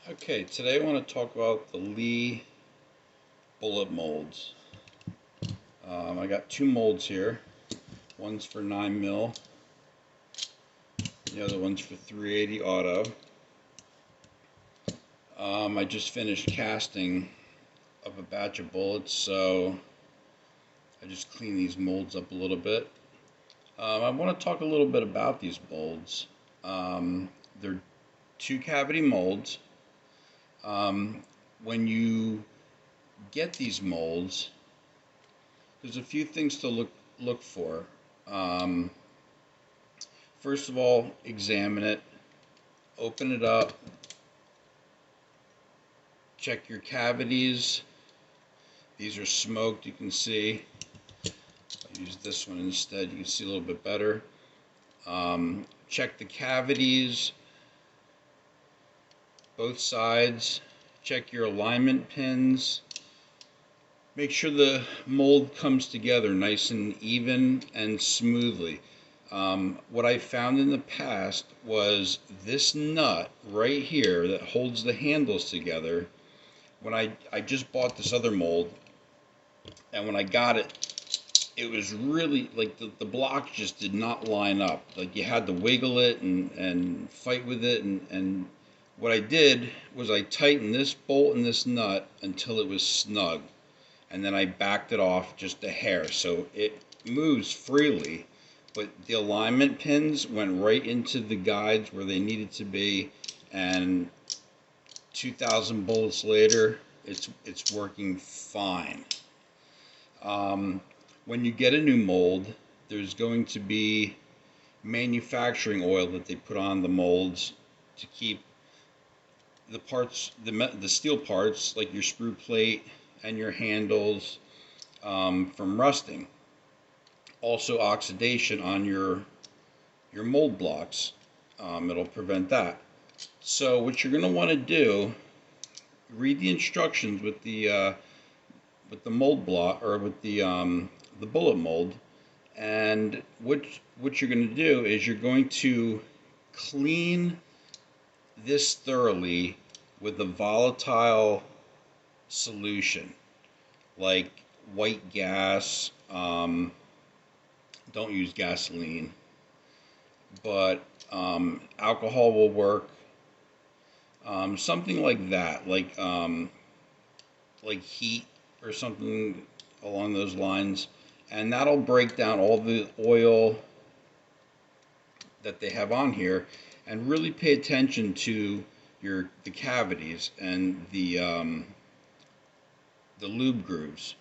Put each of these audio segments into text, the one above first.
Okay, today I want to talk about the Lee bullet molds. I got two molds here. One's for 9 mil, the other one's for 380 auto. I just finished casting up a batch of bullets, so I just clean these molds up a little bit. I want to talk a little bit about these molds. They're two cavity molds. When you get these molds, there's a few things to look for. Um, First of all, examine it, open it up, check your cavities. These are smoked, you can see. I use this one instead, you can see a little bit better. Check the cavities, both sides. Check your alignment pins. Make sure the mold comes together nice and even and smoothly. What I found in the past was this nut right here that holds the handles together. When I just bought this other mold, and when I got it, it was really like the blocks just did not line up. Like you had to wiggle it and fight with it. And what I did was I tightened this bolt and this nut until it was snug. And then I backed it off just a hair so it moves freely. But the alignment pins went right into the guides where they needed to be, and 2,000 bullets later, it's working fine. When you get a new mold, there's going to be manufacturing oil that they put on the molds to keep the parts, the steel parts, like your sprue plate and your handles, from rusting. Also, oxidation on your mold blocks. It'll prevent that. So what you're going to want to do, read the instructions with the mold block, or with the bullet mold, and what you're going to do is you're going to clean this thoroughly with a volatile solution like white gas. Don't use gasoline, but alcohol will work. Something like that, like heat or something along those lines, and that'll break down all the oil that they have on here. And really pay attention to the cavities and the lube grooves.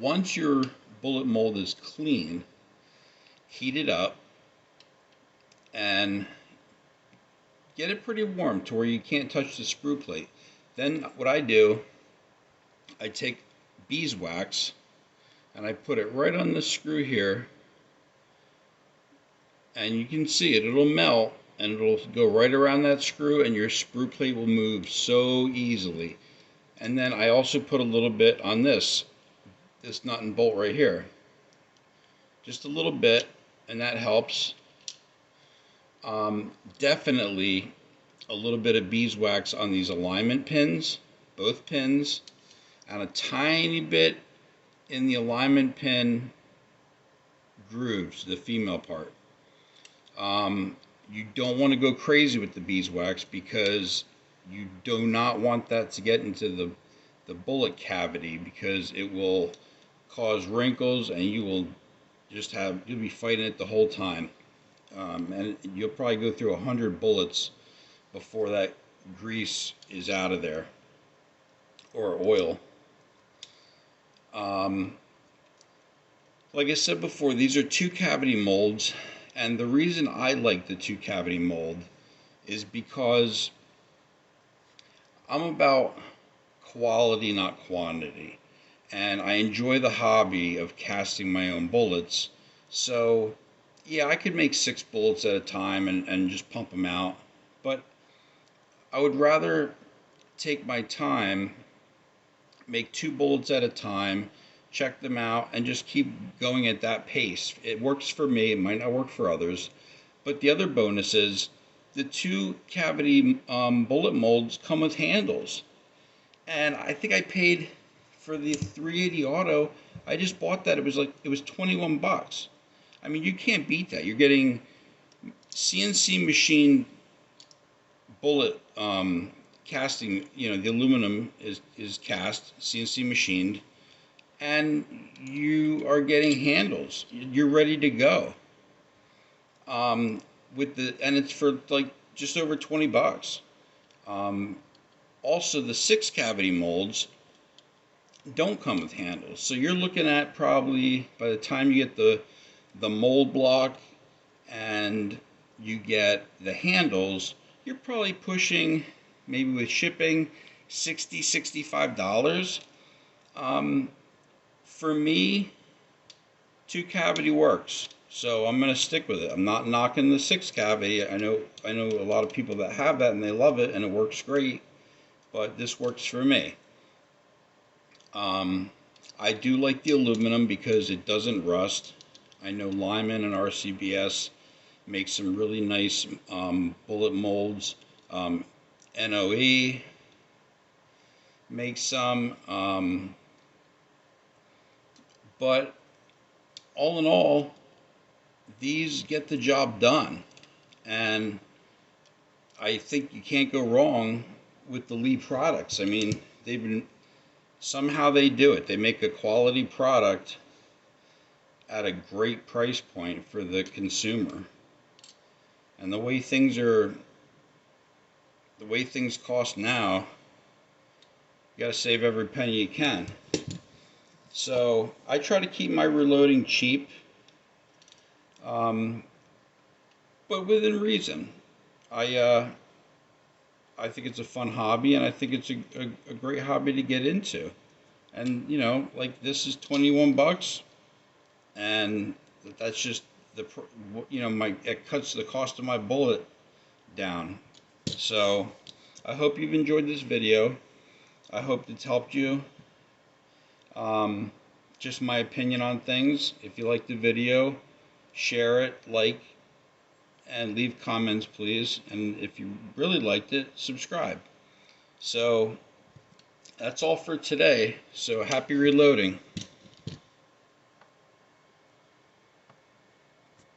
Once your bullet mold is clean, heat it up and get it pretty warm to where you can't touch the sprue plate. Then what I do, I take beeswax and I put it right on the screw here, and you can see it, it'll melt and it'll go right around that screw, and your sprue plate will move so easily. And then I also put a little bit on this nut and bolt right here, just a little bit, and that helps. Definitely a little bit of beeswax on these alignment pins, both pins, and a tiny bit in the alignment pin grooves, the female part. You don't want to go crazy with the beeswax because you do not want that to get into the bullet cavity, because it will cause wrinkles and you'll be fighting it the whole time. And you'll probably go through 100 bullets before that grease is out of there, or oil. Like I said before, these are two cavity molds, and the reason I like the two cavity mold is because I'm about quality, not quantity, and I enjoy the hobby of casting my own bullets. So yeah, I could make 6 bullets at a time and just pump them out, but I would rather take my time, make 2 bullets at a time, check them out, and just keep going at that pace. It works for me, it might not work for others. But the other bonus is the 2 cavity bullet molds come with handles. And I think I paid for the 380 auto. I just bought that. It was 21 bucks. I mean, you can't beat that. You're getting CNC machined bullet casting. You know, the aluminum is cast, CNC machined, and you are getting handles. You're ready to go. And it's for like just over 20 bucks. Also, the 6 cavity molds don't come with handles, so you're looking at probably, by the time you get the mold block and you get the handles, you're probably pushing, maybe with shipping, $65. For me, 2 cavity works, so I'm gonna stick with it. I'm not knocking the 6 cavity. I know a lot of people that have that and they love it and it works great, but this works for me. I do like the aluminum because it doesn't rust. I know Lyman and RCBS make some really nice bullet molds. NOE makes some, but all in all, these get the job done, and I think you can't go wrong with the Lee products. I mean, somehow they do it. They make a quality product at a great price point for the consumer. And the way things cost now, you gotta save every penny you can. So I try to keep my reloading cheap, but within reason. I think it's a fun hobby, and I think it's a great hobby to get into. And you know, like, this is 21 bucks, and that's just it cuts the cost of my bullet down. So I hope you've enjoyed this video. I hope it's helped you. Just my opinion on things. If you like the video, share it, like, and leave comments, please. And if you really liked it, subscribe. So that's all for today. So happy reloading.